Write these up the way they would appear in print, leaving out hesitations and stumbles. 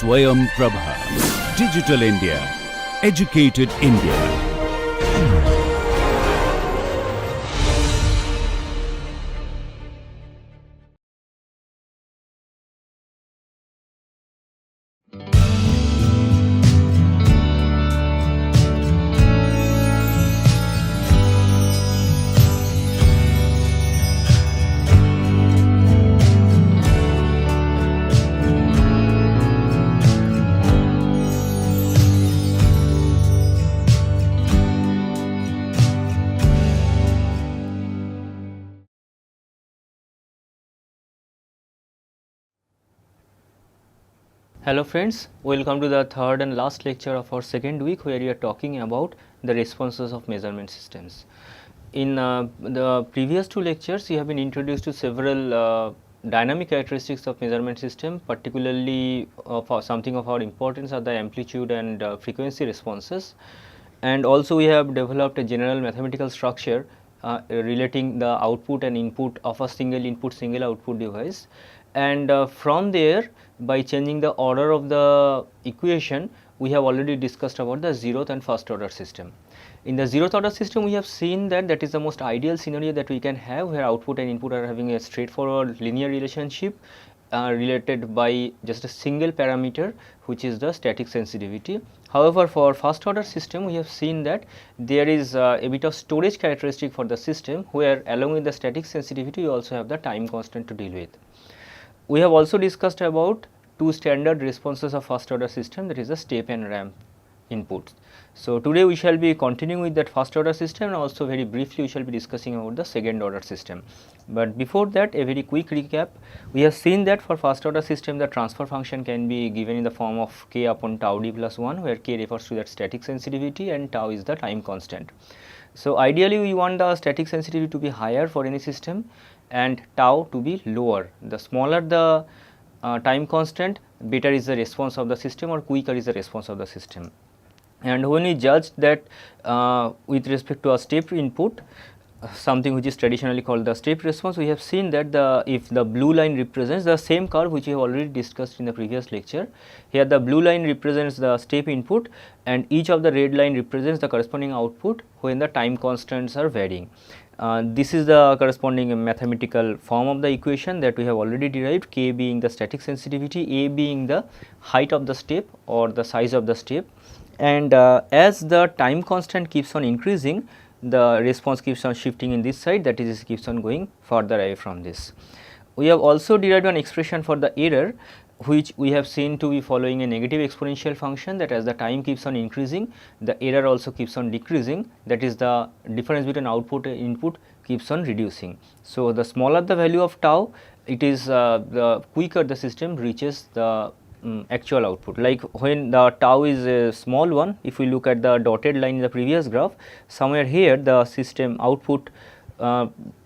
Swayam Prabha. Digital India. Educated India. Hello friends, welcome to the third and last lecture of our second week where we are talking about the responses of measurement systems. In the previous two lectures, we have been introduced to several dynamic characteristics of measurement system, particularly for something of our importance are the amplitude and frequency responses, and also we have developed a general mathematical structure relating the output and input of a single input single output device, and from there by changing the order of the equation we have already discussed about the zeroth and first order system. In the zeroth order system we have seen that that is the most ideal scenario that we can have, where output and input are having a straightforward linear relationship related by just a single parameter, which is the static sensitivity. However, for first order system we have seen that there is a bit of storage characteristic for the system, where along with the static sensitivity you also have the time constant to deal with. We have also discussed about two standard responses of first order system, that is the step and ramp inputs. So, today we shall be continuing with that first order system, and also very briefly we shall be discussing about the second order system. But before that, a very quick recap. We have seen that for first order system the transfer function can be given in the form of k upon tau d plus 1, where k refers to that static sensitivity and tau is the time constant. So, ideally we want the static sensitivity to be higher for any system and tau to be lower. The smaller the time constant, better is the response of the system, or quicker is the response of the system. And when we judge that with respect to a step input, something which is traditionally called the step response, we have seen that if the blue line represents the same curve which we have already discussed in the previous lecture. Here the blue line represents the step input and each of the red line represents the corresponding output when the time constants are varying. This is the corresponding mathematical form of the equation that we have already derived, k being the static sensitivity, a being the height of the step or the size of the step, and as the time constant keeps on increasing, the response keeps on shifting in this side, that is, it keeps on going further away from this. We have also derived an expression for the error, which we have seen to be following a negative exponential function, that as the time keeps on increasing, the error also keeps on decreasing, that is, the difference between output and input keeps on reducing. So, the smaller the value of tau, it is the quicker the system reaches the actual output. Like when the tau is a small one, if we look at the dotted line in the previous graph, somewhere here the system output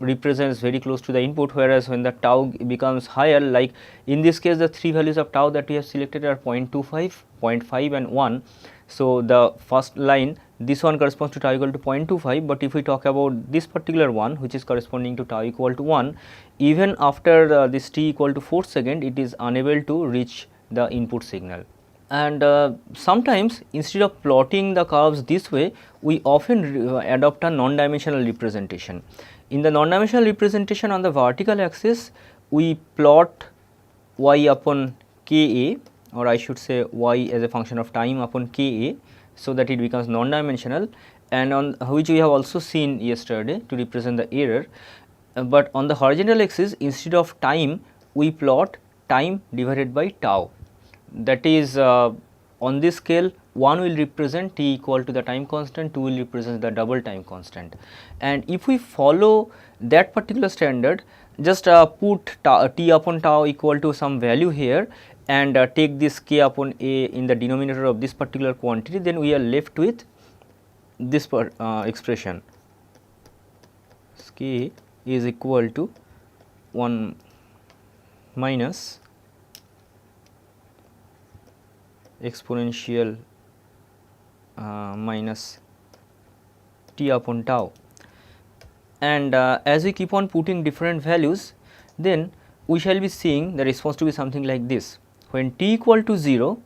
represents very close to the input, whereas when the tau becomes higher, like in this case the three values of tau that we have selected are 0.25, 0.5 and 1. So, the first line, this one corresponds to tau equal to 0.25, but if we talk about this particular one which is corresponding to tau equal to 1, even after this t equal to 4 seconds, it is unable to reach the input signal. And sometimes instead of plotting the curves this way, we often adopt a non-dimensional representation. In the non-dimensional representation, on the vertical axis we plot y upon Ka, or I should say y as a function of time upon Ka, so that it becomes non-dimensional, and on which we have also seen yesterday to represent the error. But on the horizontal axis, instead of time we plot time divided by tau. That is, on this scale 1 will represent t equal to the time constant, 2 will represent the double time constant. And if we follow that particular standard, just put t upon tau equal to some value here and take this k upon a in the denominator of this particular quantity, then we are left with this expression, k is equal to 1 minus exponential minus t upon tau. And as we keep on putting different values, then we shall be seeing the response to be something like this. When t equal to 0,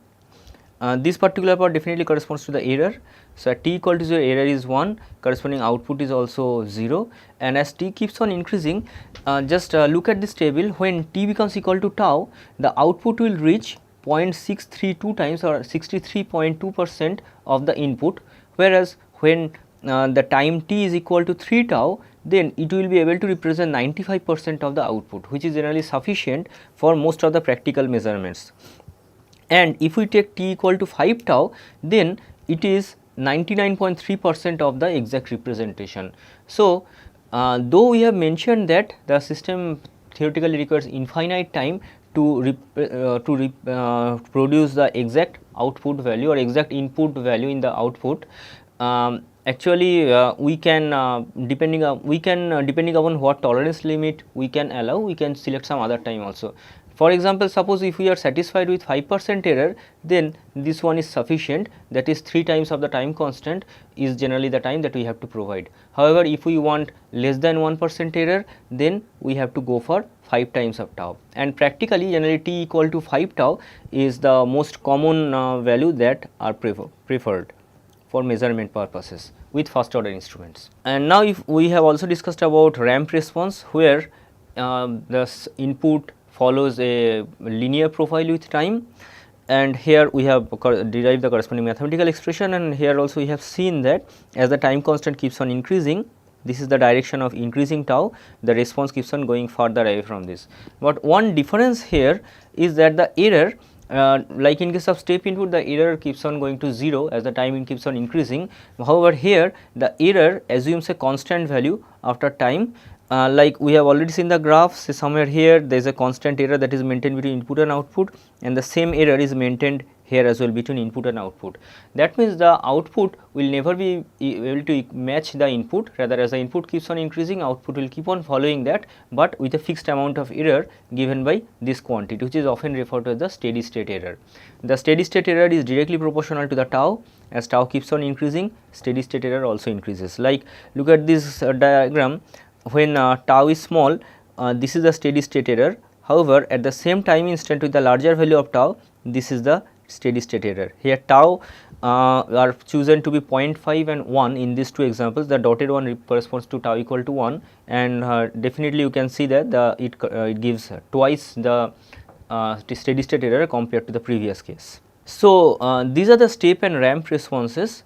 This particular part definitely corresponds to the error. So, at t equal to 0 error is 1, corresponding output is also 0, and as t keeps on increasing, just look at this table. When t becomes equal to tau, the output will reach 0.632 times or 63.2% of the input, whereas when the time t is equal to 3 tau, then it will be able to represent 95% of the output, which is generally sufficient for most of the practical measurements. And if we take t equal to 5 tau, then it is 99.3% of the exact representation. So, though we have mentioned that the system theoretically requires infinite time to produce the exact output value or exact input value in the output, actually we can depending upon what tolerance limit we can allow, we can select some other time also. For example, suppose if we are satisfied with 5% error, then this one is sufficient, that is 3 times of the time constant is generally the time that we have to provide. However, if we want less than 1% error, then we have to go for 5 times of tau, and practically generally t equal to 5 tau is the most common value that are preferred for measurement purposes with first order instruments. And now if we have also discussed about ramp response, where the input follows a linear profile with time, and here we have derived the corresponding mathematical expression, and here also we have seen that as the time constant keeps on increasing, this is the direction of increasing tau, the response keeps on going further away from this. But one difference here is that the error, like in case of step input, the error keeps on going to 0 as the time keeps on increasing. However, here the error assumes a constant value after time. Like we have already seen the graph, say somewhere here there is a constant error that is maintained between input and output, and the same error is maintained here as well between input and output. That means the output will never be able to match the input, rather as the input keeps on increasing, output will keep on following that, but with a fixed amount of error given by this quantity, which is often referred to as the steady state error. The steady state error is directly proportional to the tau. As tau keeps on increasing, steady state error also increases. Like look at this diagram. When tau is small, this is the steady state error. However, at the same time instant with the larger value of tau, this is the steady state error. Here tau are chosen to be 0.5 and 1 in these two examples. The dotted one corresponds to tau equal to 1, and definitely you can see that it gives twice the steady state error compared to the previous case. So, these are the step and ramp responses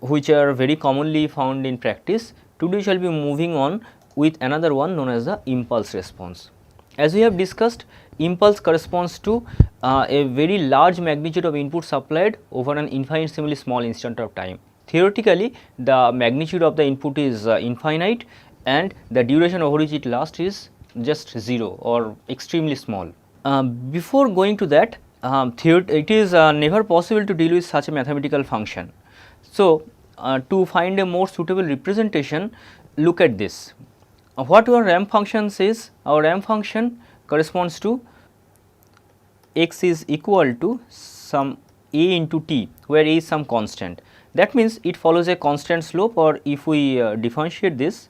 which are very commonly found in practice. Today we shall be moving on with another one known as the impulse response. As we have discussed, impulse corresponds to a very large magnitude of input supplied over an infinitesimally small instant of time. Theoretically, the magnitude of the input is infinite, and the duration over which it lasts is just 0 or extremely small. Before going to that, it is never possible to deal with such a mathematical function. So, to find a more suitable representation, look at this. What our ramp function says? Our ramp function corresponds to x is equal to some a into t, where a is some constant. That means it follows a constant slope, or if we differentiate this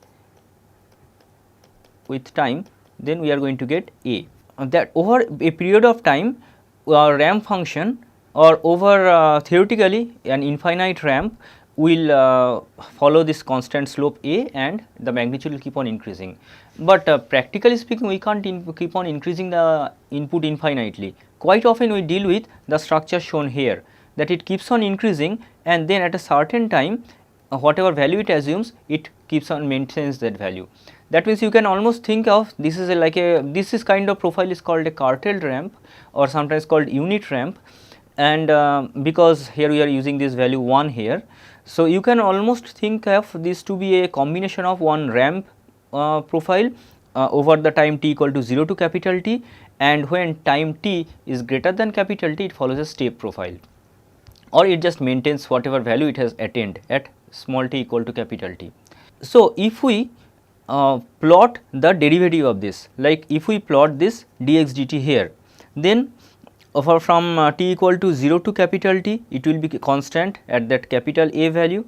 with time, then we are going to get a. That over a period of time, our ramp function, or over theoretically an infinite ramp, will follow this constant slope a, and the magnitude will keep on increasing. But practically speaking, we can't keep on increasing the input infinitely. Quite often we deal with the structure shown here, that it keeps on increasing, and then at a certain time whatever value it assumes, it keeps on maintains that value. That means you can almost think of this is this is kind of profile is called a Cartel ramp, or sometimes called unit ramp, and because here we are using this value 1 here. So, you can almost think of this to be a combination of one ramp profile over the time t equal to 0 to capital T, and when time t is greater than capital T, it follows a step profile, or it just maintains whatever value it has attained at small t equal to capital T. So, if we plot the derivative of this, like if we plot this dx dt here, then from t equal to 0 to capital T, it will be constant at that capital A value,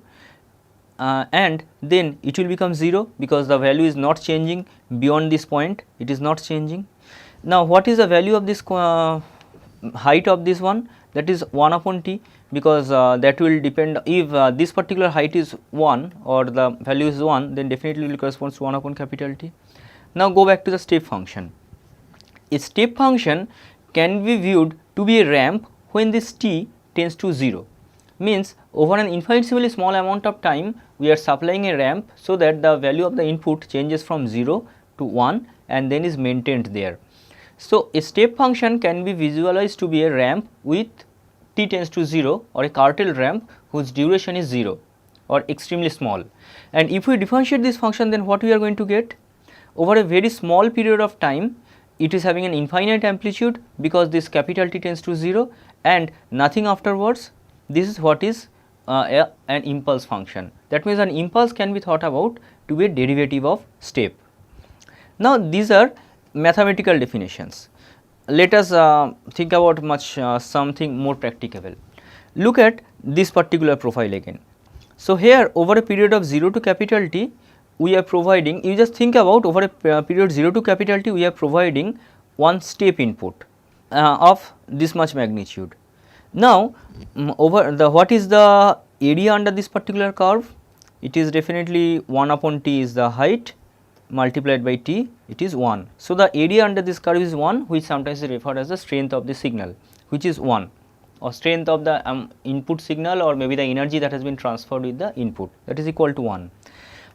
and then it will become 0 because the value is not changing beyond this point, it is not changing. Now, what is the value of this height of this one? that is 1 upon t, because that will depend if this particular height is 1 or the value is 1, then definitely will corresponds to 1 upon capital T. Now go back to the step function. A step function can be viewed to be a ramp when this t tends to 0, means over an infinitesimally small amount of time we are supplying a ramp so that the value of the input changes from 0 to 1 and then is maintained there. So, a step function can be visualized to be a ramp with t tends to 0 or a curtailed ramp whose duration is 0 or extremely small. And if we differentiate this function, then what we are going to get? Over a very small period of time, it is having an infinite amplitude because this capital T tends to 0 and nothing afterwards. This is what is an impulse function. That means an impulse can be thought about to be a derivative of step. Now, these are mathematical definitions. Let us think about something more practicable. Look at this particular profile again. So, here over a period of 0 to capital T, we are providing, you just think about over a period 0 to capital T, we are providing one step input of this much magnitude. Now, what is the area under this particular curve? It is definitely 1 upon T is the height multiplied by T, it is 1. So, the area under this curve is 1, which sometimes is referred as the strength of the signal, which is 1, or strength of the input signal, or maybe the energy that has been transferred with the input, that is equal to 1.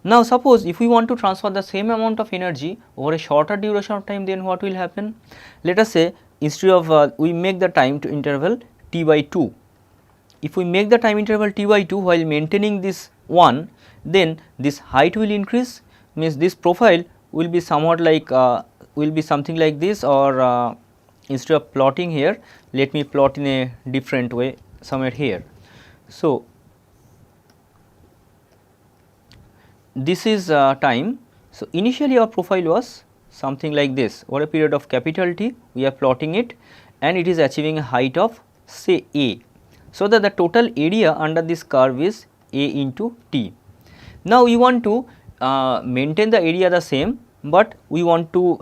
Now, suppose if we want to transfer the same amount of energy over a shorter duration of time, then what will happen? Let us say instead of we make the time to interval T by 2. If we make the time interval T by 2 while maintaining this 1, then this height will increase, means this profile will be somewhat like will be something like this, or instead of plotting here, let me plot in a different way somewhere here. So, this is time. So, initially our profile was something like this. Over a period of capital T, we are plotting it and it is achieving a height of say A. So, that the total area under this curve is A into T. Now, we want to maintain the area the same, but we want to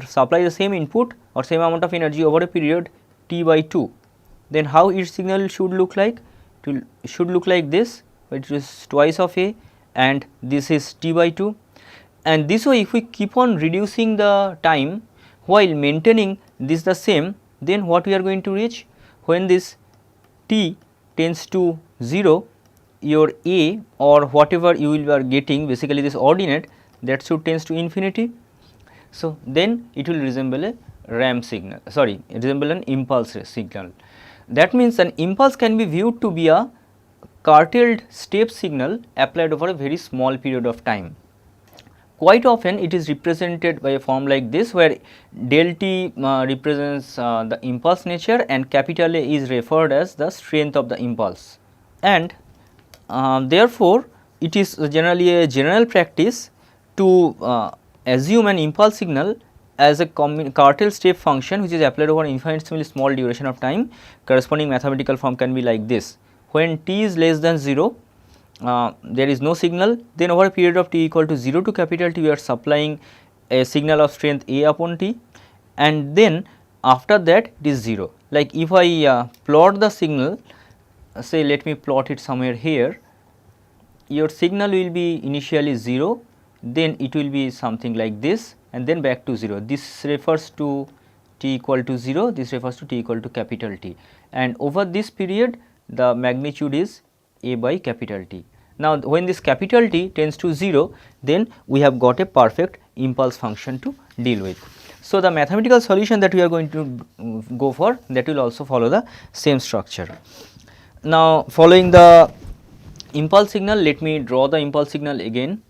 supply the same input or same amount of energy over a period T by 2. Then how its signal should look like? It should look like this, which is twice of A, and this is T by 2, and this way if we keep on reducing the time while maintaining this the same, then what we are going to reach? When this T tends to 0, your A or whatever you will be getting, basically this ordinate, that should tends to infinity. So, then it will resemble a ramp signal, sorry, resemble an impulse signal. That means an impulse can be viewed to be a curtailed step signal applied over a very small period of time. Quite often it is represented by a form like this, where del t represents the impulse nature and capital A is referred as the strength of the impulse. And therefore, it is generally a general practice to assume an impulse signal as a curtailed step function which is applied over an infinitesimally small duration of time. Corresponding mathematical form can be like this. When t is less than 0, there is no signal, then over a period of t equal to 0 to capital T, we are supplying a signal of strength A upon T, and then after that it is 0. Like if I plot the signal, say let me plot it somewhere here, your signal will be initially 0, then it will be something like this and then back to 0. This refers to t equal to 0, this refers to t equal to capital T, and over this period the magnitude is A by capital T. Now, when this capital T tends to 0, then we have got a perfect impulse function to deal with. So, the mathematical solution that we are going to go for, that will also follow the same structure. Now, following the impulse signal, let me draw the impulse signal again.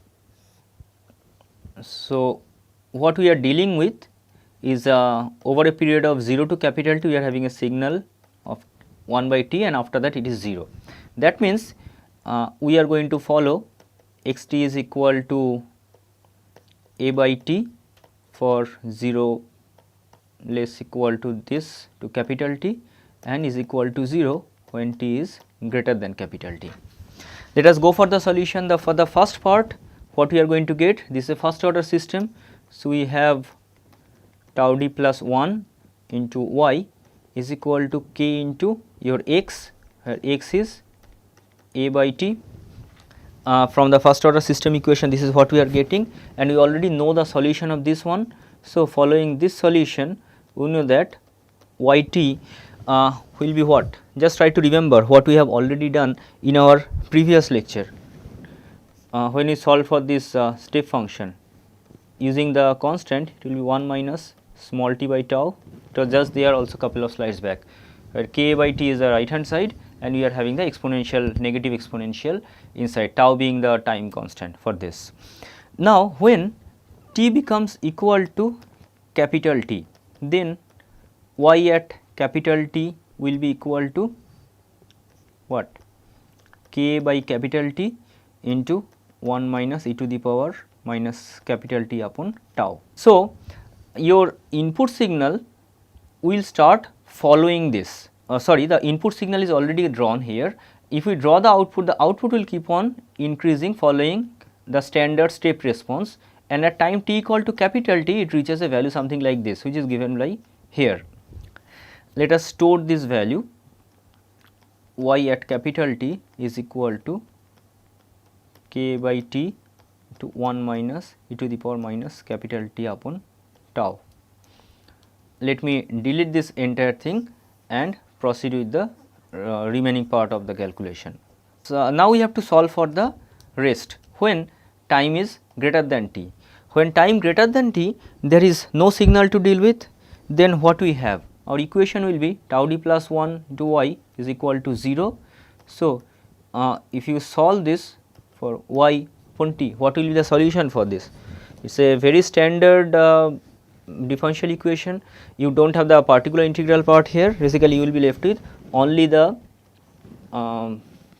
So, what we are dealing with is over a period of 0 to capital T, we are having a signal of 1 by T, and after that it is 0. That means, we are going to follow x t is equal to A by T for 0 less equal to this to capital T, and is equal to 0 when t is greater than capital T. Let us go for the solution. For the first part, what we are going to get, this is a first order system. So, we have tau d plus 1 into y is equal to k into your x, where x is a by t. From the first order system equation, this is what we are getting, and we already know the solution of this one. So, following this solution, we know that y t will be what? Just try to remember what we have already done in our previous lecture. When we solve for this step function using the constant, it will be 1 minus small t by tau. It was just there also couple of slides back, where k by t is the right hand side and we are having the exponential, negative exponential inside, tau being the time constant for this. Now, when t becomes equal to capital T, then y at capital T will be equal to what? K by capital T into 1 minus e to the power minus capital T upon tau. So, your input signal will start following this. The input signal is already drawn here. If we draw the output will keep on increasing following the standard step response, and at time t equal to capital T, it reaches a value something like this, which is given by here. Let us store this value. Y at capital T is equal to k by t to 1 minus e to the power minus capital T upon tau. Let me delete this entire thing and proceed with the remaining part of the calculation. So, now we have to solve for the rest when time is greater than t. When time greater than t, there is no signal to deal with, then what we have? Our equation will be tau d plus 1 into y is equal to 0. So, if you solve this for y upon t, what will be the solution for this? It is a very standard differential equation. You do not have the particular integral part here. Basically, you will be left with only the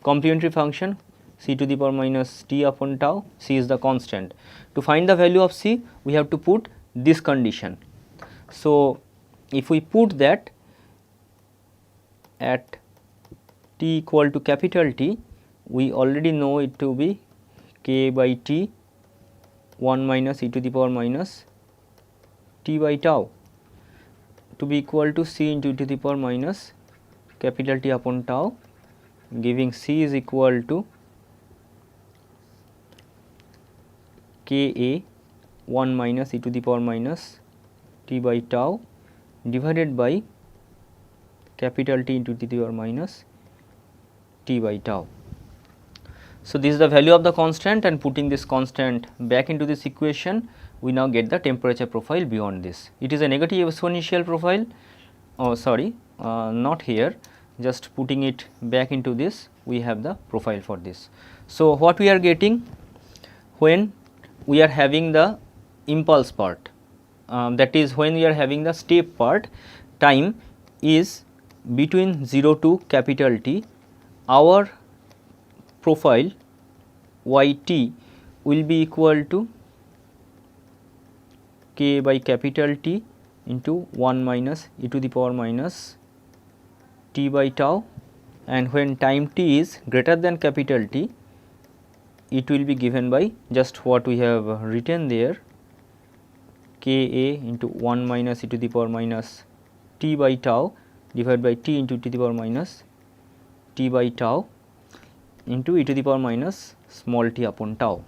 complementary function c to the power minus t upon tau. C is the constant. To find the value of c, we have to put this condition. So, if we put that at t equal to capital T, we already know it to be k by t 1 minus e to the power minus t by tau to be equal to c into e to the power minus capital T upon tau, giving c is equal to k a 1 minus e to the power minus t by tau divided by capital T into the power minus t by tau. So, this is the value of the constant, and putting this constant back into this equation, we now get the temperature profile beyond this. It is a negative exponential profile. Oh, sorry, not here, just putting it back into this, we have the profile for this. So, what we are getting when we are having the impulse part, that is when we are having the step part, time is between 0 to capital T, our profile y t will be equal to k by capital T into 1 minus e to the power minus t by tau, and when time t is greater than capital T, it will be given by just what we have written there, k a into 1 minus e to the power minus t by tau divided by t into e to the power minus t by tau into e to the power minus small t upon tau.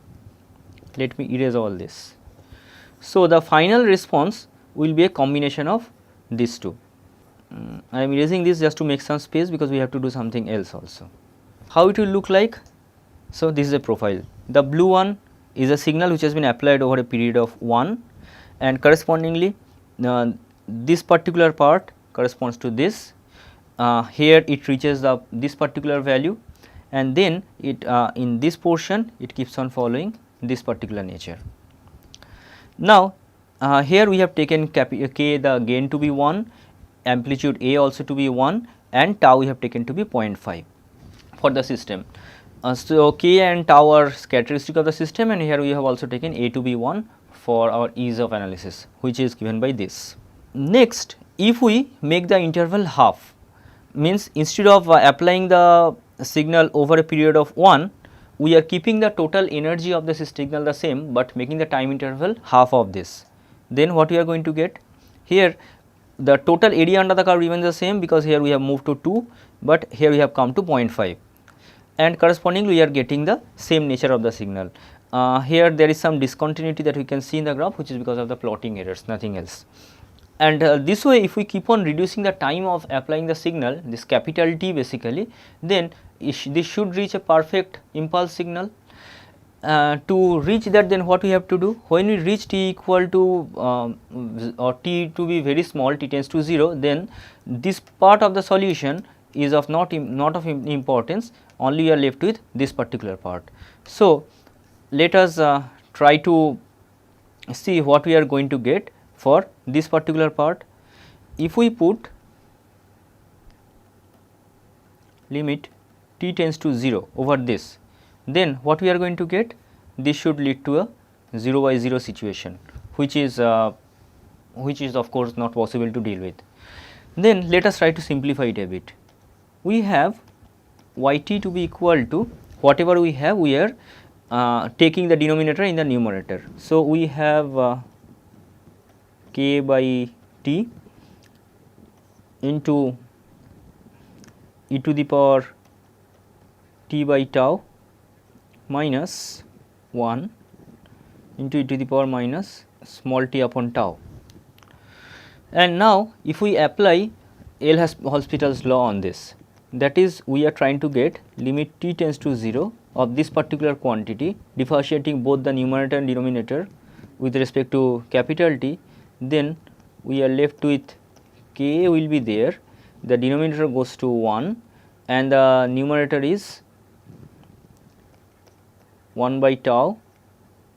Let me erase all this. So, the final response will be a combination of these two. I am erasing this just to make some space because we have to do something else also. How it will look like? So, this is a profile. The blue one is a signal which has been applied over a period of 1, and correspondingly this particular part corresponds to this. Here it reaches this particular value, and then it in this portion it keeps on following this particular nature. Now, here we have taken k the gain to be 1, amplitude A also to be 1, and tau we have taken to be 0.5 for the system. So, k and tau are characteristic of the system, and here we have also taken A to be 1 for our ease of analysis, which is given by this. Next, if we make the interval half, means instead of applying the signal over a period of 1, we are keeping the total energy of the signal the same, but making the time interval half of this. Then what we are going to get? Here the total area under the curve remains the same, because here we have moved to 2, but here we have come to 0.5, and correspondingly we are getting the same nature of the signal. Here there is some discontinuity that we can see in the graph, which is because of the plotting errors, nothing else. And this way, if we keep on reducing the time of applying the signal, this capital T basically, then this should reach a perfect impulse signal. To reach that, then what we have to do, when we reach t equal to or t to be very small, t tends to 0, then this part of the solution is of not of importance, only we are left with this particular part. So, let us try to see what we are going to get for this particular part. If we put limit t tends to 0 over this, then what we are going to get, this should lead to a 0 by 0 situation, which is of course not possible to deal with. Then let us try to simplify it a bit. We have yt to be equal to whatever we have, we are taking the denominator in the numerator. So, we have k by t into e to the power t by tau minus 1 into e to the power minus small t upon tau. And now, if we apply L'Hospital's law on this, that is, we are trying to get limit t tends to 0 of this particular quantity, differentiating both the numerator and denominator with respect to capital T, then we are left with k will be there, the denominator goes to 1 and the numerator is 1 by tau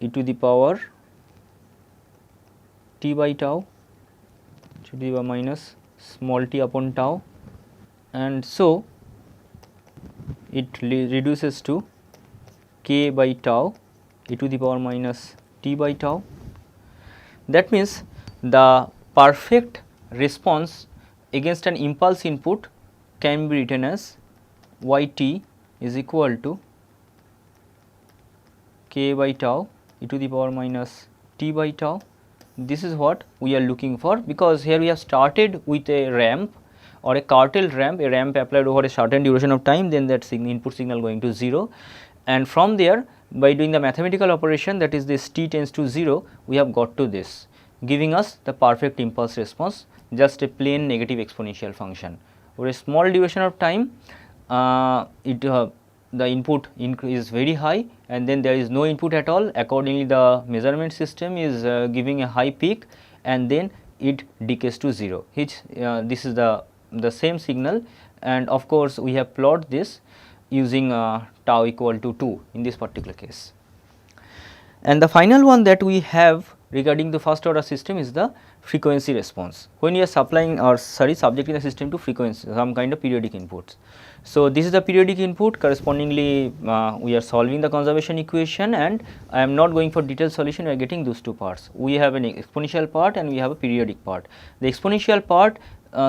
e to the power t by tau to the power minus small t upon tau, and so it reduces to k by tau e to the power minus t by tau. That means the perfect response against an impulse input can be written as yt is equal to k by tau e to the power minus t by tau. This is what we are looking for, because here we have started with a ramp or a curtailed ramp, a ramp applied over a certain duration of time, then that input signal going to 0, and from there by doing the mathematical operation, that is this t tends to 0, we have got to this, giving us the perfect impulse response, just a plain negative exponential function. Over a small duration of time, the input is very high and then there is no input at all, accordingly the measurement system is giving a high peak and then it decays to 0, which this is the same signal, and of course we have plotted this using tau equal to 2 in this particular case. And the final one that we have regarding the first order system is the frequency response, when you are supplying or subjecting the system to frequency, some kind of periodic inputs. So, this is the periodic input, correspondingly we are solving the conservation equation, and I am not going for detailed solution, we are getting those two parts. We have an exponential part and we have a periodic part. The exponential part,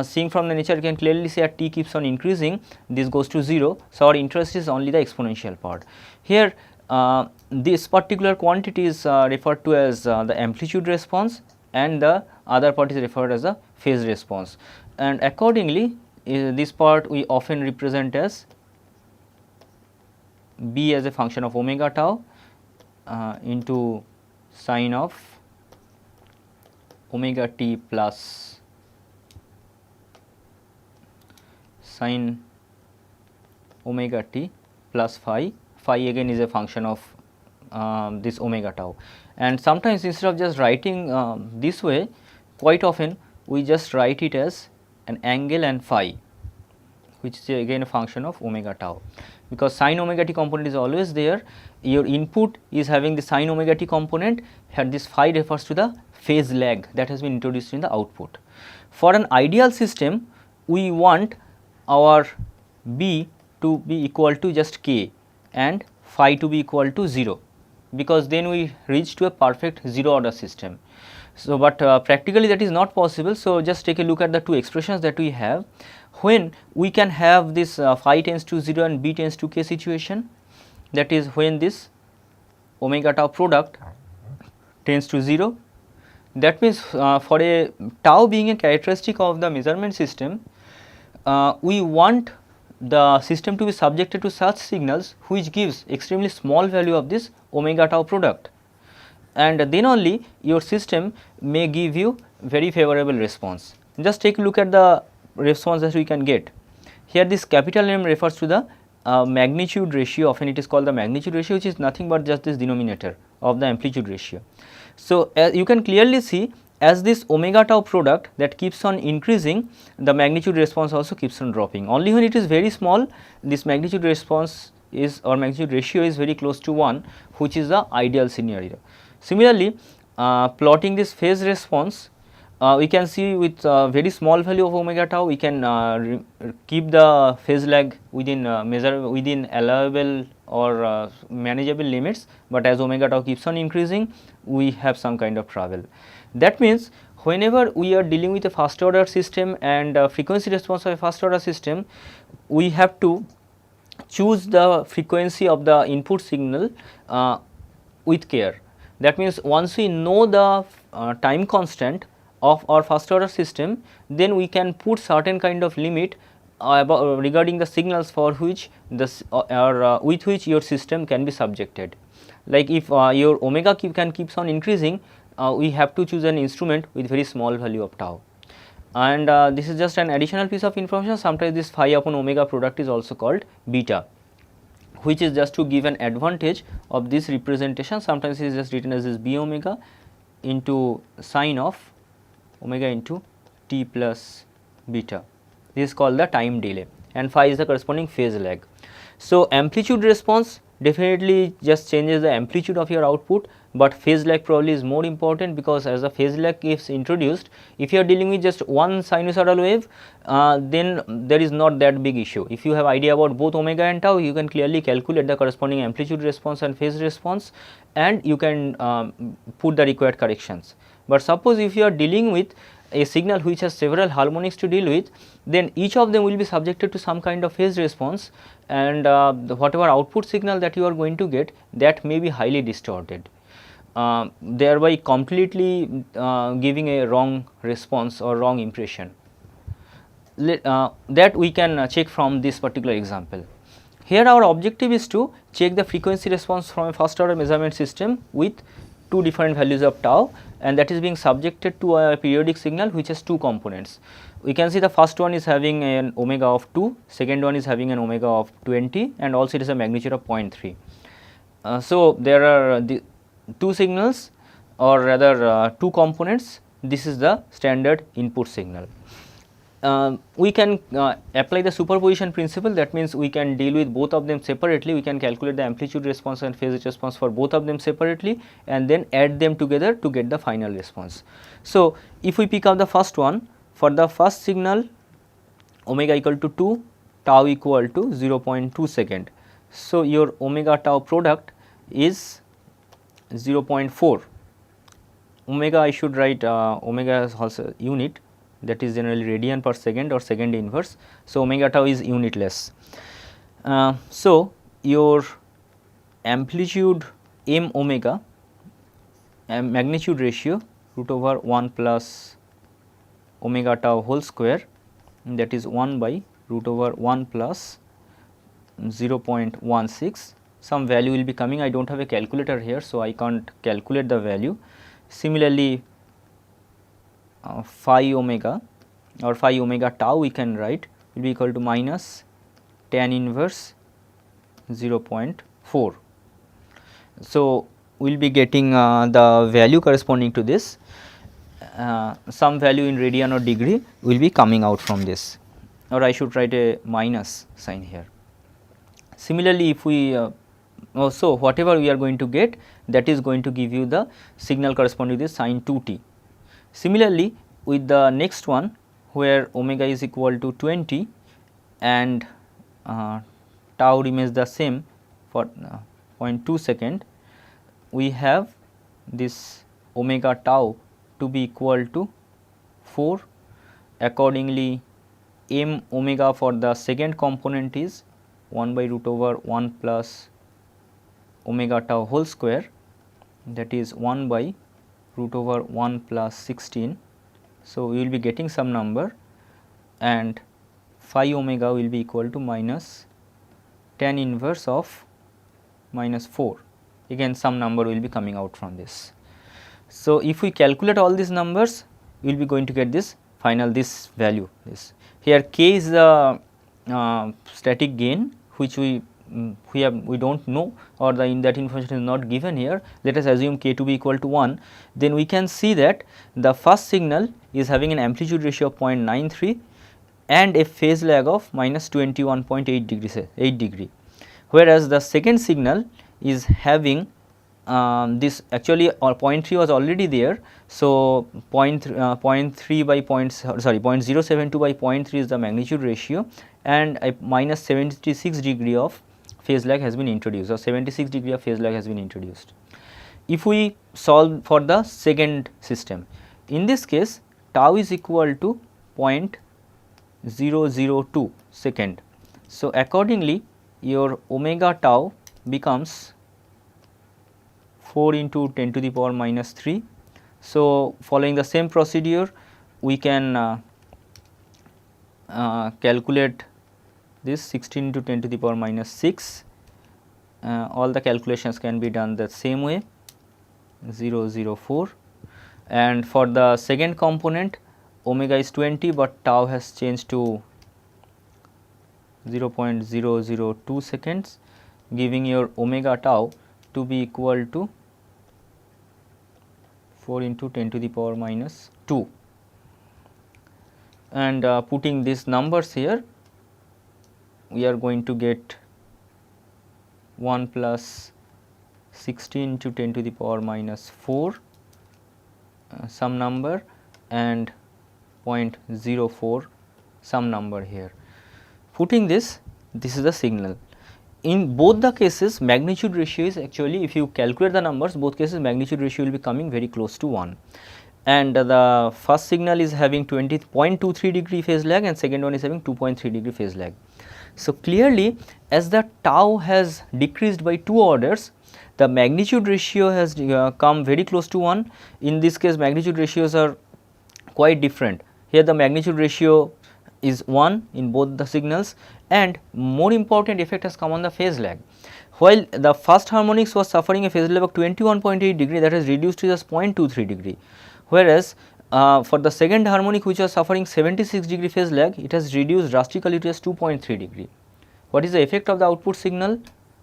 seeing from the nature, you can clearly see at t keeps on increasing, this goes to 0. So, our interest is only the exponential part. Here this particular quantity is referred to as the amplitude response, and the other part is referred as the phase response, and accordingly this part we often represent as b as a function of omega tau into sine of omega t plus sine omega t plus phi. Phi again is a function of this omega tau, and sometimes instead of just writing this way, quite often we just write it as an angle and phi, which is again a function of omega tau, because sin omega t component is always there. Your input is having the sin omega t component, here this phi refers to the phase lag that has been introduced in the output. For an ideal system, we want our b to be equal to just k and phi to be equal to 0, because then we reach to a perfect 0 order system. So, but practically that is not possible. So, just take a look at the two expressions that we have, when we can have this phi tends to 0 and b tends to k situation, that is when this omega tau product tends to 0, That means for a tau being a characteristic of the measurement system, we want the system to be subjected to such signals which gives extremely small value of this omega tau product, and then only your system may give you very favorable response. Just take a look at the response that we can get. Here this capital M refers to the magnitude ratio, often it is called the magnitude ratio, which is nothing but just this denominator of the amplitude ratio. So, you can clearly see as this omega tau product that keeps on increasing, the magnitude response also keeps on dropping. Only when it is very small, this magnitude response is, or magnitude ratio is very close to 1, which is the ideal scenario. Similarly, plotting this phase response, we can see with very small value of omega tau, we can keep the phase lag within within allowable or manageable limits, but as omega tau keeps on increasing, we have some kind of trouble. That means, whenever we are dealing with a first order system and frequency response of a first order system, we have to choose the frequency of the input signal with care. That means, once we know the time constant of our first order system, then we can put certain kind of limit regarding the signals for which this with which your system can be subjected. Like if your omega keeps on increasing, we have to choose an instrument with very small value of tau. And this is just an additional piece of information. Sometimes this phi upon omega product is also called beta, which is just to give an advantage of this representation. Sometimes it is just written as this b omega into sine of omega into t plus beta. This is called the time delay, and phi is the corresponding phase lag. So, amplitude response definitely just changes the amplitude of your output, but phase lag probably is more important, because as the phase lag is introduced, if you are dealing with just one sinusoidal wave, then there is not that big issue. If you have idea about both omega and tau, you can clearly calculate the corresponding amplitude response and phase response, and you can put the required corrections. But suppose if you are dealing with a signal which has several harmonics to deal with, then each of them will be subjected to some kind of phase response, and whatever output signal that you are going to get, that may be highly distorted, thereby completely giving a wrong response or wrong impression. That we can check from this particular example. Here our objective is to check the frequency response from a first order measurement system with two different values of tau, and that is being subjected to a periodic signal which has two components. We can see the first one is having an omega of 2, second one is having an omega of 20, and also it is a magnitude of 0.3. So, there are the two signals, or rather two components. This is the standard input signal. We can apply the superposition principle. That means, we can deal with both of them separately. We can calculate the amplitude response and phase response for both of them separately, and then add them together to get the final response. So, if we pick up the first one, for the first signal omega equal to 2, tau equal to 0.2 second. So, your omega tau product is 0.4. Omega, I should write omega is also unit, that is generally radian per second or second inverse. So, omega tau is unitless. So, your amplitude m omega magnitude ratio root over 1 plus omega tau whole square, that is 1 by root over 1 plus 0.16. Some value will be coming. I do not have a calculator here, so I can't calculate the value. Similarly, phi omega or phi omega tau we can write will be equal to minus tan inverse 0.4. So, we will be getting the value corresponding to this, some value in radian or degree will be coming out from this, or I should write a minus sign here. Similarly, if we so whatever we are going to get, that is going to give you the signal corresponding to this sin 2t. Similarly, with the next one, where omega is equal to 20 and tau remains the same for 0.2 second, we have this omega tau to be equal to 4. Accordingly, m omega for the second component is 1 by root over 1 plus omega tau whole square, that is 1 by root over 1 plus 16. So, we will be getting some number and phi omega will be equal to minus tan inverse of minus 4, again some number will be coming out from this. So, if we calculate all these numbers, we will be going to get this final this value. This here k is the static gain which we do not know, or the that information is not given here. Let us assume k to be equal to 1, then we can see that the first signal is having an amplitude ratio of 0.93 and a phase lag of minus 21.8 degrees 8 degree, whereas the second signal is having this actually 0.3 was already there. So, 0.3 by 0.072 by 0.3 is the magnitude ratio, and a minus 76 degree of phase lag has been introduced, or 76 degree of phase lag has been introduced. If we solve for the second system, in this case tau is equal to 0.002 second. So, accordingly your omega tau becomes 4 into 10 to the power minus 3. So, following the same procedure, we can calculate this 16 into 10 to the power minus 6. All the calculations can be done the same way, 0.004, and for the second component omega is 20, but tau has changed to 0.002 seconds, giving your omega tau to be equal to 4 into 10 to the power minus 2, and putting these numbers here, we are going to get 1 plus 16 to 10 to the power minus 4 some number, and 0.04 some number here. Putting this is the signal. In both the cases magnitude ratio is actually, if you calculate the numbers, both cases magnitude ratio will be coming very close to 1, and the first signal is having 0.23 degree phase lag and second one is having 2.3 degree phase lag. So, clearly as the tau has decreased by 2 orders, the magnitude ratio has come very close to 1. In this case magnitude ratios are quite different. Here the magnitude ratio is 1 in both the signals, and more important effect has come on the phase lag. While the first harmonics was suffering a phase lag of 21.8 degree, that has reduced to just 0.23 degree, whereas for the second harmonic which was suffering 76 degree phase lag, it has reduced drastically to just 2.3 degree. What is the effect of the output signal?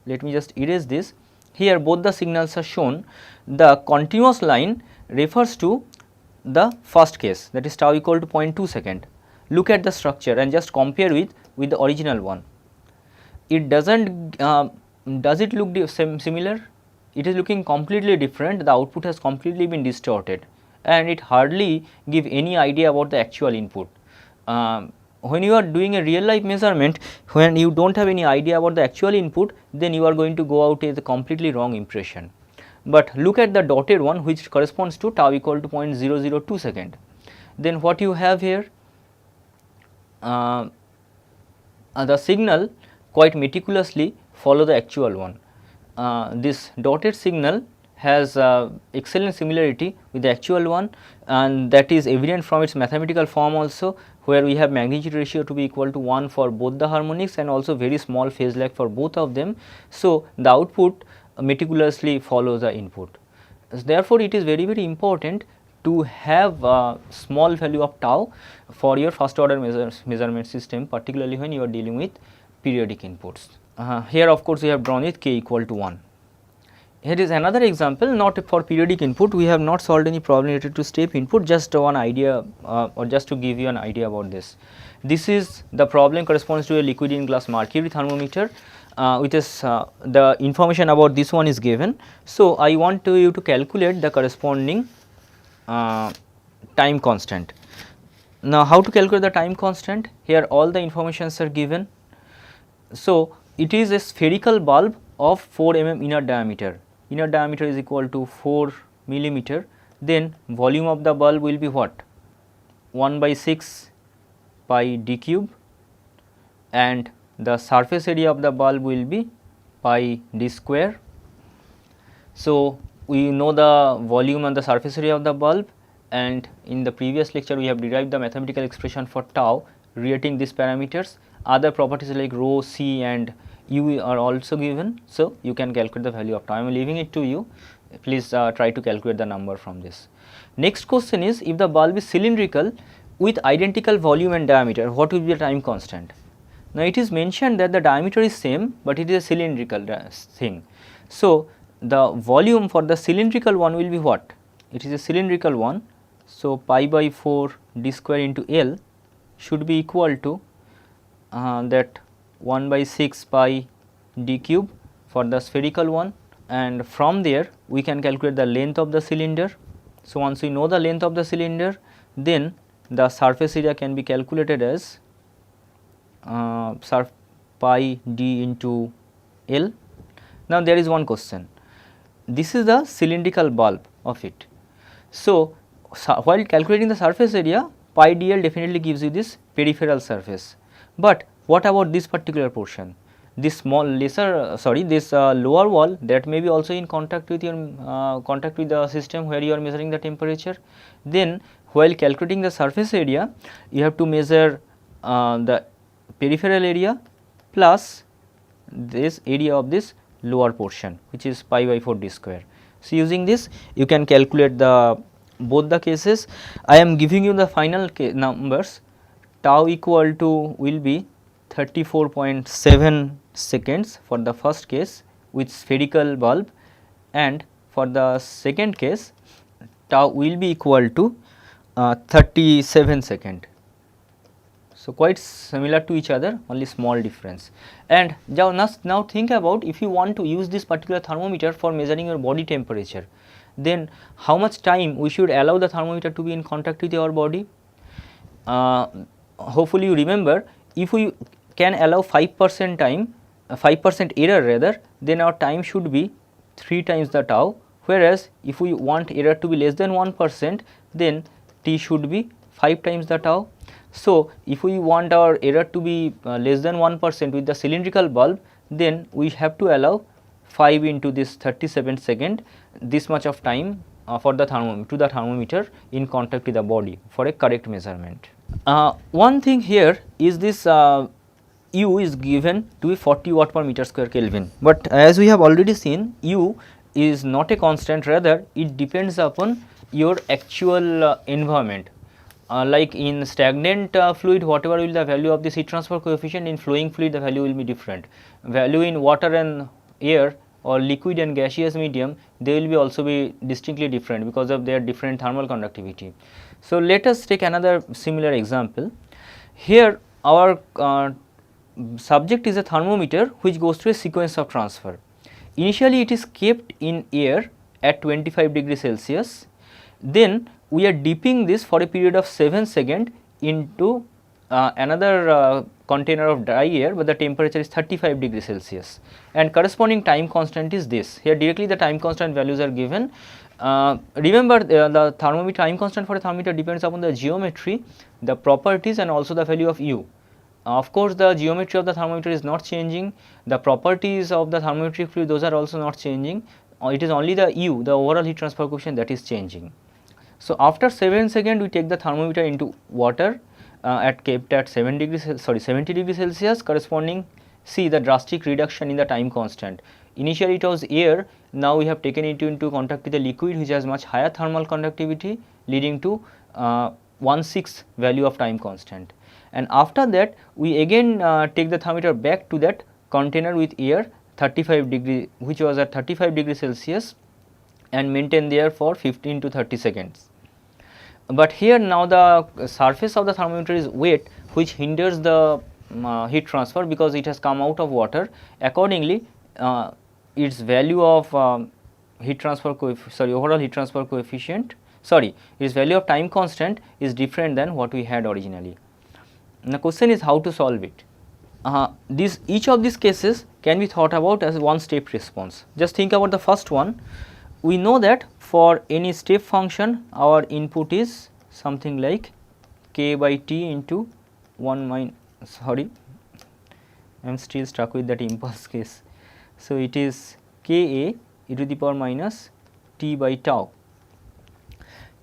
Let me just erase this. Here both the signals are shown. The continuous line refers to the first case, that is tau equal to 0.2 second. Look at the structure and just compare with the original one. It does not does it look similar? It is looking completely different. The output has completely been distorted, and it hardly give any idea about the actual input. When you are doing a real life measurement, when you do not have any idea about the actual input, then you are going to go out with a completely wrong impression. But look at the dotted one which corresponds to tau equal to 0.002 second. Then what you have here? The signal quite meticulously follow the actual one. This dotted signal has excellent similarity with the actual one, and that is evident from its mathematical form also, where we have magnitude ratio to be equal to 1 for both the harmonics and also very small phase lag for both of them. So, the output meticulously follows the input. Therefore, it is very important to have a small value of tau for your first order measurement system, particularly when you are dealing with periodic inputs. Here of course, we have drawn with k equal to 1. Here is another example, not for periodic input. We have not solved any problem related to step input, just one idea or just to give you an idea about this. This is the problem corresponds to a liquid in glass mercury thermometer, which is the information about this one is given. So, I want you to calculate the corresponding time constant. Now, how to calculate the time constant? Here all the informations are given. So, it is a spherical bulb of 4 mm inner diameter. Inner diameter is equal to 4 millimeter. Then volume of the bulb will be what? 1 by 6 pi d cube, and the surface area of the bulb will be pi d square. So, we know the volume and the surface area of the bulb, and in the previous lecture we have derived the mathematical expression for tau relating these parameters. Other properties like rho, c and u are also given. So, you can calculate the value of tau. I am leaving it to you, please try to calculate the number from this. Next question is, if the bulb is cylindrical with identical volume and diameter, what will be the time constant? Now, it is mentioned that the diameter is same, but it is a cylindrical thing. So, the volume for the cylindrical one will be what? It is a cylindrical one. So, pi by 4 d square into L should be equal to that 1 by 6 pi d cube for the spherical one, and from there we can calculate the length of the cylinder. So, once we know the length of the cylinder, then the surface area can be calculated as pi d into L. Now, there is one question. This is the cylindrical bulb of it. So, while calculating the surface area, pi dl definitely gives you this peripheral surface, but what about this particular portion? This small lesser this lower wall, that may be also in contact with your contact with the system where you are measuring the temperature. Then while calculating the surface area, you have to measure the peripheral area plus this area of this lower portion, which is pi by 4 d square. So, using this you can calculate the both the cases. I am giving you the final numbers. Tau equal to will be 34.7 seconds for the first case with spherical bulb, and for the second case tau will be equal to 37 second. So, quite similar to each other, only small difference. And now think about, if you want to use this particular thermometer for measuring your body temperature, then how much time we should allow the thermometer to be in contact with your body? Hopefully you remember, if we can allow 5% time, 5% error rather, then our time should be 3 times the tau, whereas if we want error to be less than 1%, then t should be 5 times the tau. So, if we want our error to be less than 1% with the cylindrical bulb, then we have to allow 5 into this 37 second, this much of time for the thermometer in contact with the body for a correct measurement. One thing here is this U is given to be 40 watt per meter square Kelvin, but as we have already seen, U is not a constant, rather it depends upon your actual environment. Like in stagnant fluid, whatever will the value of this heat transfer coefficient, in flowing fluid the value will be different. Value in water and air or liquid and gaseous medium, they will be also be distinctly different because of their different thermal conductivity. So, let us take another similar example. Here our subject is a thermometer which goes through a sequence of transfer. Initially it is kept in air at 25 degrees Celsius, then we are dipping this for a period of 7 seconds into another container of dry air, but the temperature is 35 degrees Celsius, and corresponding time constant is this. Here directly the time constant values are given. Remember, the thermometer time constant for a thermometer depends upon the geometry, the properties, and also the value of U. Of course, the geometry of the thermometer is not changing, the properties of the thermometric fluid, those are also not changing. It is only the U, the overall heat transfer coefficient, that is changing. So, after 7 seconds we take the thermometer into water kept at 70 degrees Celsius, corresponding, see the drastic reduction in the time constant. Initially it was air, now we have taken it into contact with a liquid which has much higher thermal conductivity, leading to 1/6 value of time constant. And after that we again take the thermometer back to that container with air 35 degree, which was at 35 degrees Celsius, and maintain there for 15 to 30 seconds. But here now the surface of the thermometer is wet, which hinders the heat transfer because it has come out of water. Accordingly, its value of overall heat transfer coefficient, its value of time constant is different than what we had originally. The question is how to solve it. Each of these cases can be thought about as one step response. Just think about the first one. We know that for any step function our input is something like k by t into 1 I am still stuck with that impulse case. So, it is k a e to the power minus T by tau.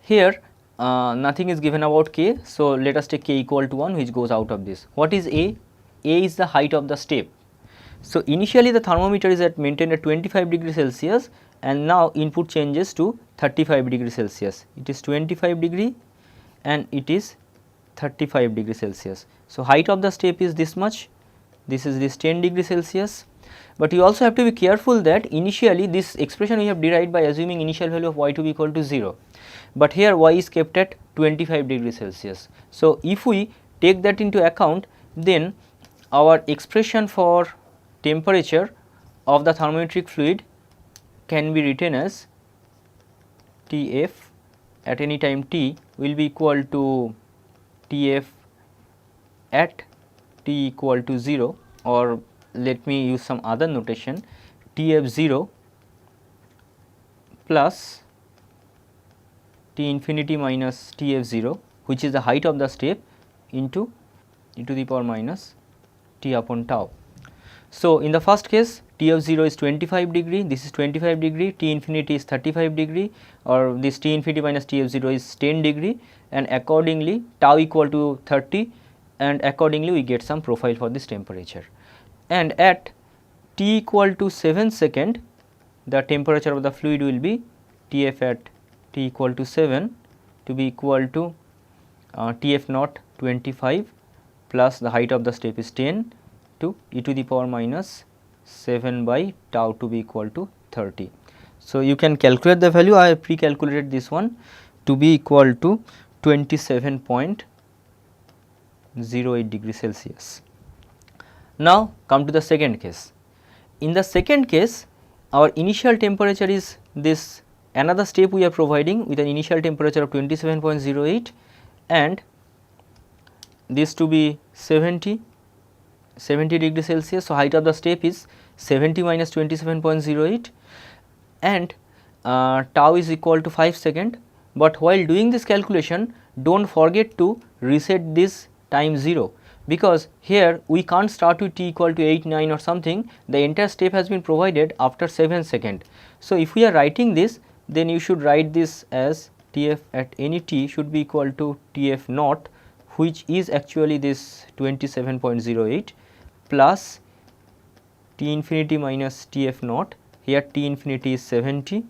Here nothing is given about K, so let us take K equal to 1, which goes out of this. What is A? A is the height of the step. So initially the thermometer is maintained at 25 degree Celsius, and now input changes to 35 degree Celsius. It is 25 degree and it is 35 degree Celsius. So height of the step is this much, this is this 10 degree Celsius. But you also have to be careful that initially this expression we have derived by assuming initial value of y to be equal to 0, but here y is kept at 25 degree Celsius. So if we take that into account, then our expression for temperature of the thermometric fluid can be written as Tf at any time t will be equal to Tf at t equal to 0, or let me use some other notation, Tf0 plus T infinity minus Tf0, which is the height of the step, into e to the power minus T upon tau. So in the first case Tf0 is 25 degree, this is 25 degree, T infinity is 35 degree, or this T infinity minus Tf0 is 10 degree, and accordingly tau equal to 30, and accordingly we get some profile for this temperature. And at t equal to 7 second, the temperature of the fluid will be Tf at t equal to 7 to be equal to Tf naught 25 plus the height of the step is 10 to e to the power minus 7 by tau to be equal to 30. So you can calculate the value. I have pre-calculated this one to be equal to 27.08 degree Celsius. Now come to the second case. In the second case, our initial temperature is this, another step we are providing with an initial temperature of 27.08 and this to be 70 degree Celsius. So height of the step is 70 minus 27.08 and tau is equal to 5 second. But while doing this calculation, do not forget to reset this time 0, because here we can't start with t equal to 8, 9 or something. The entire step has been provided after 7 second. So if we are writing this, then you should write this as Tf at any t should be equal to Tf naught, which is actually this 27.08 plus T infinity minus Tf naught. Here T infinity is 70,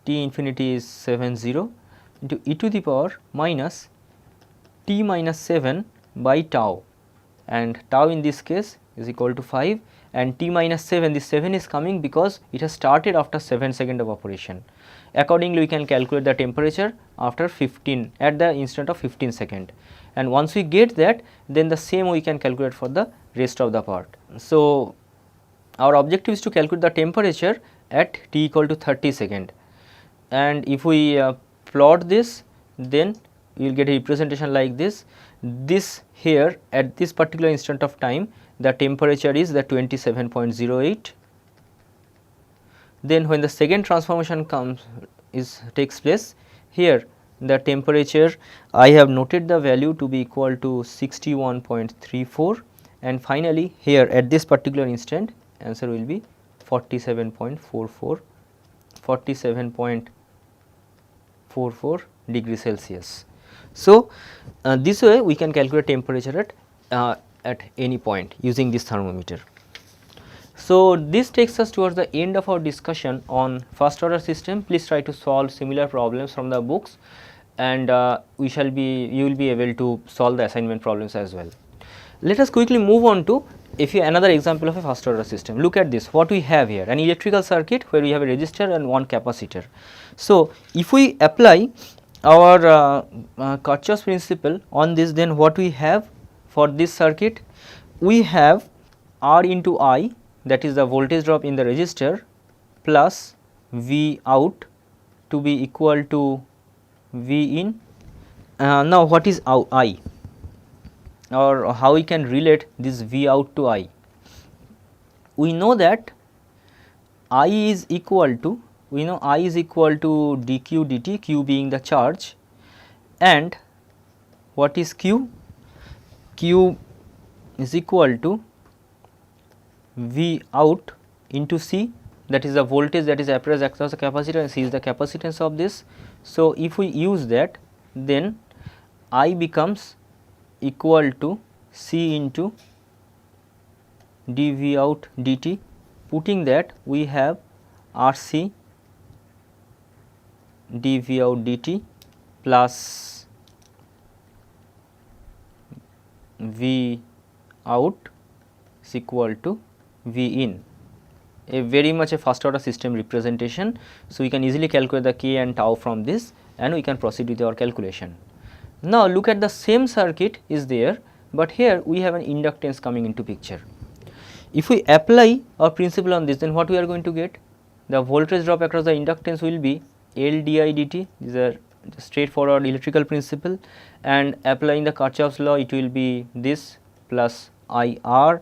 T infinity is 70 into e to the power minus T minus 7 by tau, and tau in this case is equal to 5, and T minus 7, this 7 is coming because it has started after 7 second of operation. Accordingly we can calculate the temperature after 15 at the instant of 15 second, and once we get that, then the same we can calculate for the rest of the part. So our objective is to calculate the temperature at t equal to 30 second, and if we plot this, then you will get a representation like this. This here at this particular instant of time, the temperature is the 27.08. Then when the second transformation takes place, here the temperature I have noted the value to be equal to 61.34, and finally here at this particular instant answer will be 47.44 degree Celsius. So this way we can calculate temperature at any point using this thermometer. So this takes us towards the end of our discussion on first order system. Please try to solve similar problems from the books, and you will be able to solve the assignment problems as well. Let us quickly move on to another example of a first order system. Look at this, what we have here, an electrical circuit where we have a resistor and one capacitor. So if we apply our Kirchhoff's principle on this, then what we have for this circuit, we have R into I, that is the voltage drop in the resistor, plus V out to be equal to V in. Now what is I, or how we can relate this V out to I? We know that I is equal to, dq dt, q being the charge, and what is q? Q is equal to V out into C, that is the voltage that is applied across the capacitor, and C is the capacitance of this. So, if we use that, then I becomes equal to C into dV out dt. Putting that, we have RC dV out dt plus V out is equal to V in, a very much a first order system representation. So, we can easily calculate the K and tau from this, and we can proceed with our calculation. Now, look at the same circuit is there, but here we have an inductance coming into picture. If we apply our principle on this, then what we are going to get? The voltage drop across the inductance will be L di dt. These are straightforward electrical principle, and applying the Kirchhoff's law, it will be this plus IR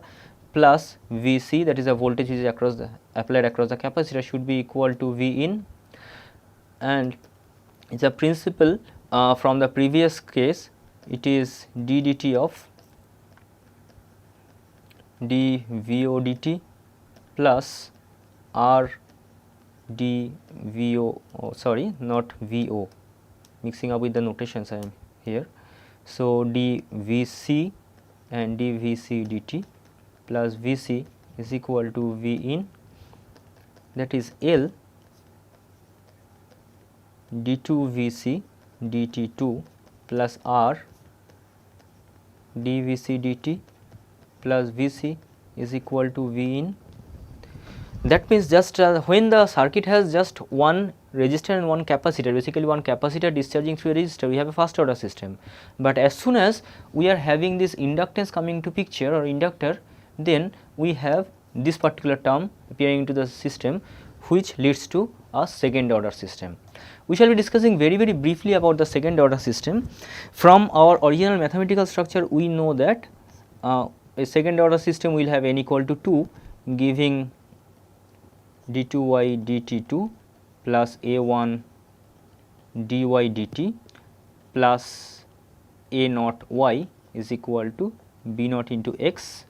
plus Vc, that is the voltage which is across the applied across the capacitor, should be equal to V in, and it is a principle from the previous case. It is d dt of dVo dt plus R dVo, sorry, not Vo, mixing up with the notations I am here. So, dVc and dVc dt plus Vc is equal to V in, that is L d2Vc dt2 plus R dVc dt plus Vc is equal to V in. That means just when the circuit has just one resistor and one capacitor, basically one capacitor discharging through a resistor, we have a first order system. But as soon as we are having this inductance coming into picture or inductor, then we have this particular term appearing into the system, which leads to a second order system. We shall be discussing very briefly about the second order system. From our original mathematical structure, we know that a second order system will have n equal to 2, giving d2y dt2 plus a1 dy dt plus a naught y is equal to b naught into x,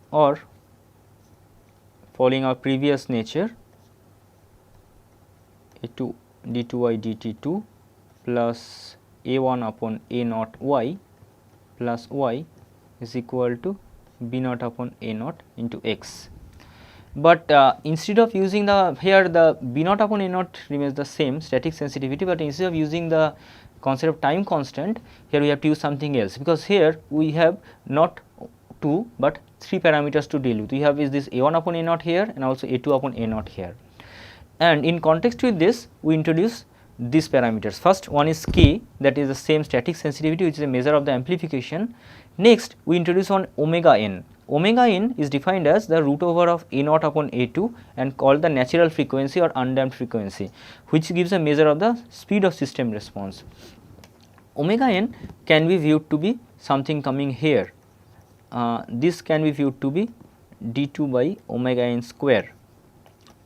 or following our previous nature, a2 d2y dt2 plus a1 upon a naught y plus y is equal to b naught upon a naught into x. But instead of using the, here the b naught upon a naught remains the same static sensitivity, but instead of using the concept of time constant, here we have to use something else, because here we have not 2 but 3 parameters to deal with. We have is this a1 upon a naught here and also a2 upon a naught here, and in context with this we introduce these parameters. First one is k, that is the same static sensitivity, which is a measure of the amplification. Next we introduce one omega n. Omega n is defined as the root over of a naught upon a2 and called the natural frequency or undamped frequency, which gives a measure of the speed of system response. Omega n can be viewed to be something coming here. This can be viewed to be d2 by omega n square,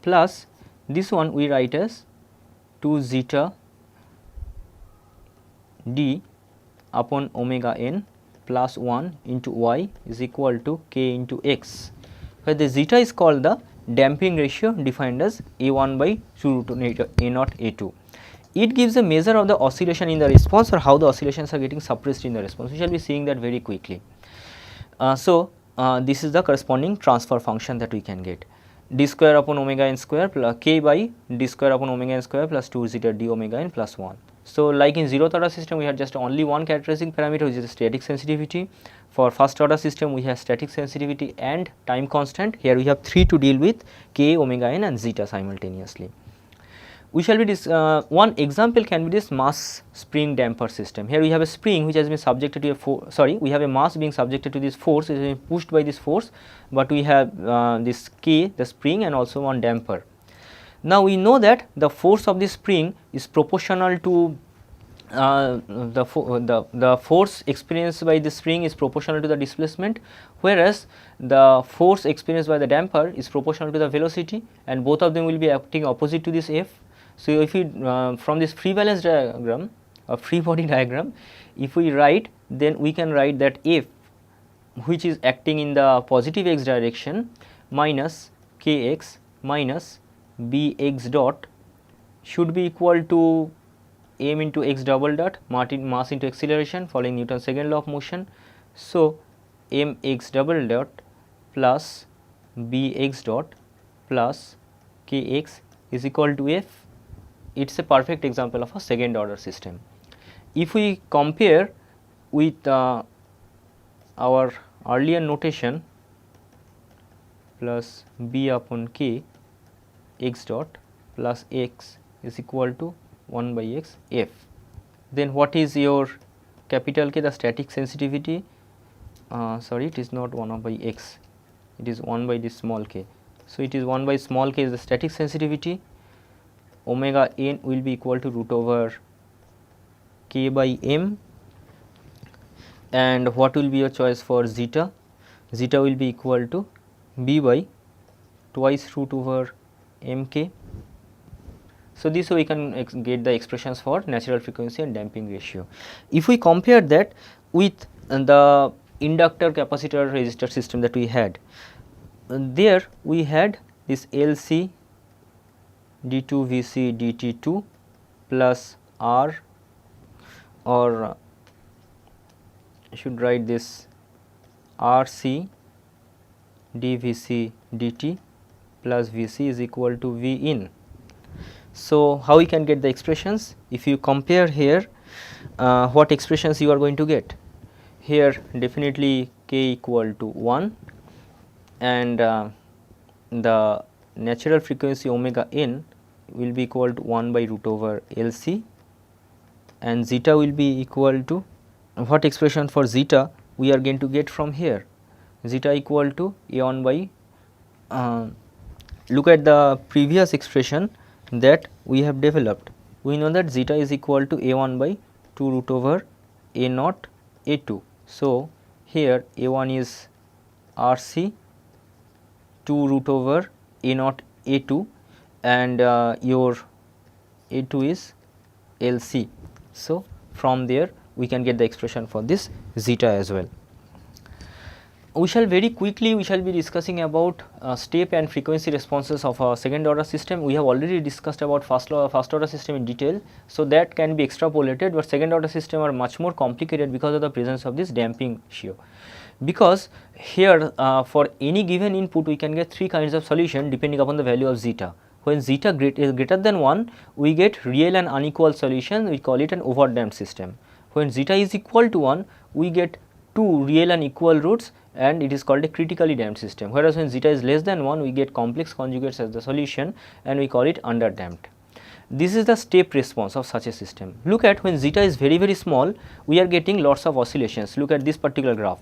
plus this one we write as 2 zeta d upon omega n plus 1 into y is equal to k into x, where the zeta is called the damping ratio defined as a1 by 2 root a naught a2. It gives a measure of the oscillation in the response, or how the oscillations are getting suppressed in the response. We shall be seeing that very quickly. This is the corresponding transfer function that we can get, d square upon omega n square plus k by d square upon omega n square plus 2 zeta d omega n plus 1. So, like in zeroth order system we had just only one characteristic parameter, which is static sensitivity. For first order system we have static sensitivity and time constant. Here we have 3 to deal with, k, omega n and zeta simultaneously. We shall be one example can be this mass spring damper system. Here we have a spring which has been subjected to a force, we have a mass being subjected to this force, it is being pushed by this force, but we have this k, the spring, and also one damper. Now we know that the force of this spring is proportional to the force experienced by the spring is proportional to the displacement, whereas the force experienced by the damper is proportional to the velocity, and both of them will be acting opposite to this F. So, if we from this free balance diagram or free body diagram, if we write, then we can write that F, which is acting in the positive x direction, minus kx minus bx dot should be equal to m into x double dot mass into acceleration following Newton's second law of motion. So, mx double dot plus bx dot plus kx is equal to f. It is a perfect example of a second order system. If we compare with our earlier notation plus b upon k x dot plus x is equal to 1 by x f, then what is your capital K, the static sensitivity? Sorry, it is not 1 by x, it is 1 by this small k. So, it is 1 by small k is the static sensitivity. Omega n will be equal to root over k by m, and what will be your choice for zeta? Zeta will be equal to b by twice root over mk. So, this way we can get the expressions for natural frequency and damping ratio. If we compare that with the inductor capacitor resistor system that we had, there we had this LC d2 Vc dt2 plus R, or I should write this RC dVc dt plus Vc is equal to V in. So, how we can get the expressions? If you compare here, what expressions you are going to get? Here definitely k equal to 1, and the natural frequency omega n will be equal to 1 by root over LC, and zeta will be equal to, what expression for zeta we are going to get from here? Zeta equal to a1 by, look at the previous expression that we have developed. We know that zeta is equal to a1 by 2 root over a naught a2. So, here a1 is RC 2 root over a naught a2, and your a2 is LC. So, from there we can get the expression for this zeta as well. We shall very quickly we shall be discussing about step and frequency responses of a second order system. We have already discussed about first order system in detail. So, that can be extrapolated, but second order system are much more complicated because of the presence of this damping ratio. Because here for any given input we can get three kinds of solution depending upon the value of zeta. When zeta is greater than 1, we get real and unequal solution, we call it an overdamped system. When zeta is equal to 1, we get two real and equal roots, and it is called a critically damped system, whereas when zeta is less than 1, we get complex conjugates as the solution and we call it underdamped. This is the step response of such a system. Look at when zeta is very small, we are getting lots of oscillations. Look at this particular graph.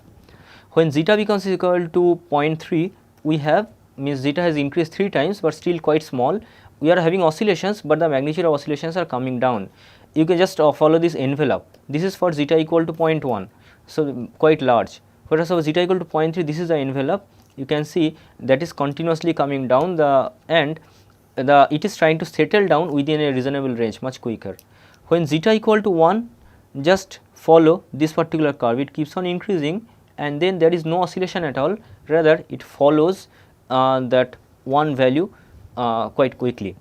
When zeta becomes equal to 0.3, we have, means zeta has increased 3 times, but still quite small. We are having oscillations, but the magnitude of oscillations are coming down. You can just follow this envelope. This is for zeta equal to 0.1, so quite large. Whereas for zeta equal to 0.3, this is the envelope. You can see that is continuously coming down, it is trying to settle down within a reasonable range much quicker. When zeta equal to 1, just follow this particular curve, it keeps on increasing, and then there is no oscillation at all, rather it follows that one value quite quickly.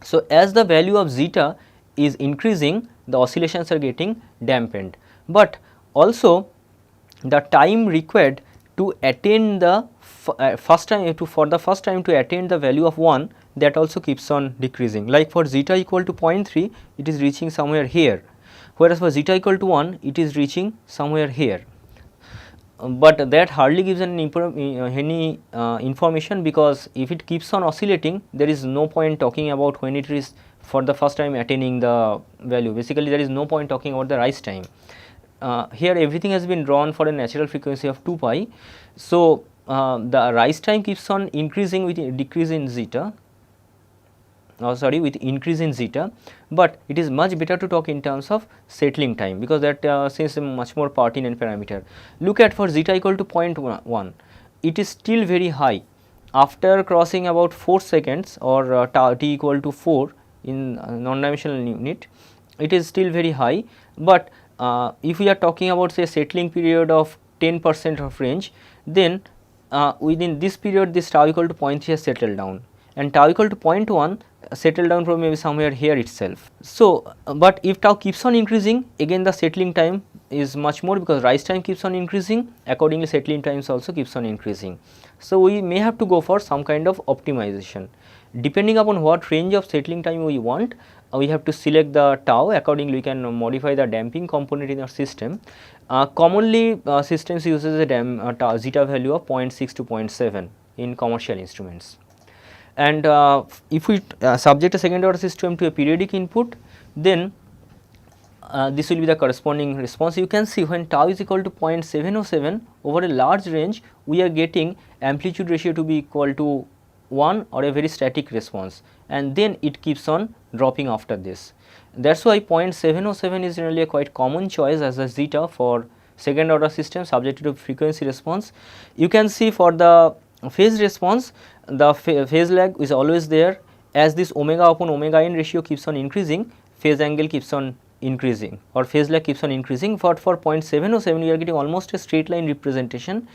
So, as the value of zeta is increasing, the oscillations are getting dampened, but also the time required to attain the for the first time to attain the value of 1, that also keeps on decreasing. Like for zeta equal to 0.3, it is reaching somewhere here, whereas for zeta equal to 1, it is reaching somewhere here. But that hardly gives any information, because if it keeps on oscillating, there is no point talking about when it is for the first time attaining the value. Basically, there is no point talking about the rise time. Here everything has been drawn for a natural frequency of 2 pi. So, the rise time keeps on increasing with decrease in zeta, with increase in zeta, but it is much better to talk in terms of settling time, because that seems a much more pertinent parameter. Look at for zeta equal to 0.1, it is still very high. After crossing about 4 seconds or t equal to 4 in non-dimensional unit, it is still very high, but if we are talking about say settling period of 10% of range, then within this period this tau equal to 0.3 has settled down, and tau equal to 0.1 settle down from maybe somewhere here itself. So, but if tau keeps on increasing, again the settling time is much more, because rise time keeps on increasing, accordingly settling times also keeps on increasing. So, we may have to go for some kind of optimization. Depending upon what range of settling time we want, we have to select the tau, accordingly we can modify the damping component in our system. Commonly systems uses a tau zeta value of 0.6 to 0.7 in commercial instruments. And if we subject a second order system to a periodic input, then this will be the corresponding response. You can see when tau is equal to 0.707 over a large range, we are getting amplitude ratio to be equal to 1 or a very static response, and then it keeps on dropping after this. That is why 0.707 is generally a quite common choice as a zeta for second order system subjected to frequency response. You can see for the phase response, the phase lag is always there. As this omega upon omega n ratio keeps on increasing, phase angle keeps on increasing or phase lag keeps on increasing. For 0.707 you are getting almost a straight line representation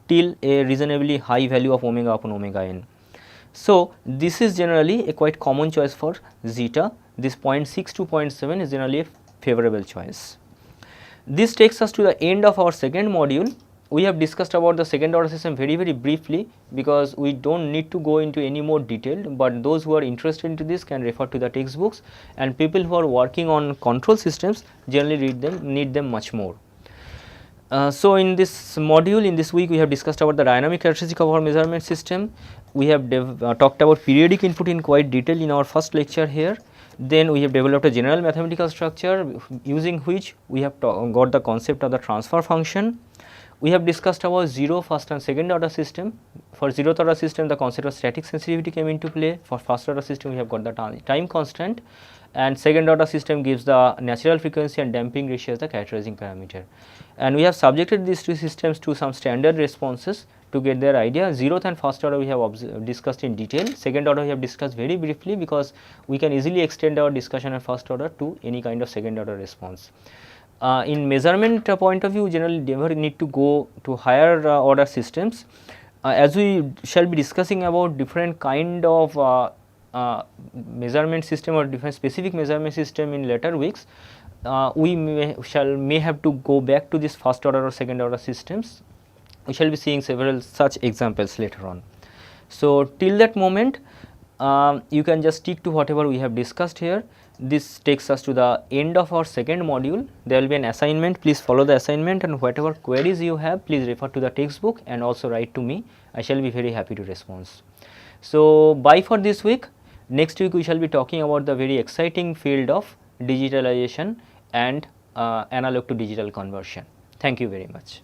till a reasonably high value of omega upon omega n. So, this is generally a quite common choice for zeta. This 0.6 to 0.7 is generally a favorable choice. This takes us to the end of our second module. We have discussed about the second order system very briefly, because we do not need to go into any more detail, but those who are interested into this can refer to the textbooks, and people who are working on control systems generally need them much more. So, in this module, in this week, we have discussed about the dynamic characteristic of our measurement system. We have talked about periodic input in quite detail in our first lecture here. Then we have developed a general mathematical structure using which we have got the concept of the transfer function. We have discussed about 0, first and second order system. For 0th order system, the concept of static sensitivity came into play. For first order system, we have got the time constant, and second order system gives the natural frequency and damping ratio as the characterizing parameter. And we have subjected these two systems to some standard responses to get their idea. 0th and first order we have discussed in detail. Second order we have discussed very briefly, because we can easily extend our discussion at first order to any kind of second order response. In measurement point of view, generally never need to go to higher order systems. As we shall be discussing about different kind of measurement system or different specific measurement system in later weeks, we may have to go back to this first order or second order systems. We shall be seeing several such examples later on. So, till that moment you can just stick to whatever we have discussed here. This takes us to the end of our second module. There will be an assignment. Please follow the assignment, and whatever queries you have, please refer to the textbook and also write to me. I shall be very happy to respond. So, bye for this week. Next week we shall be talking about the very exciting field of digitalization and analog to digital conversion. Thank you very much.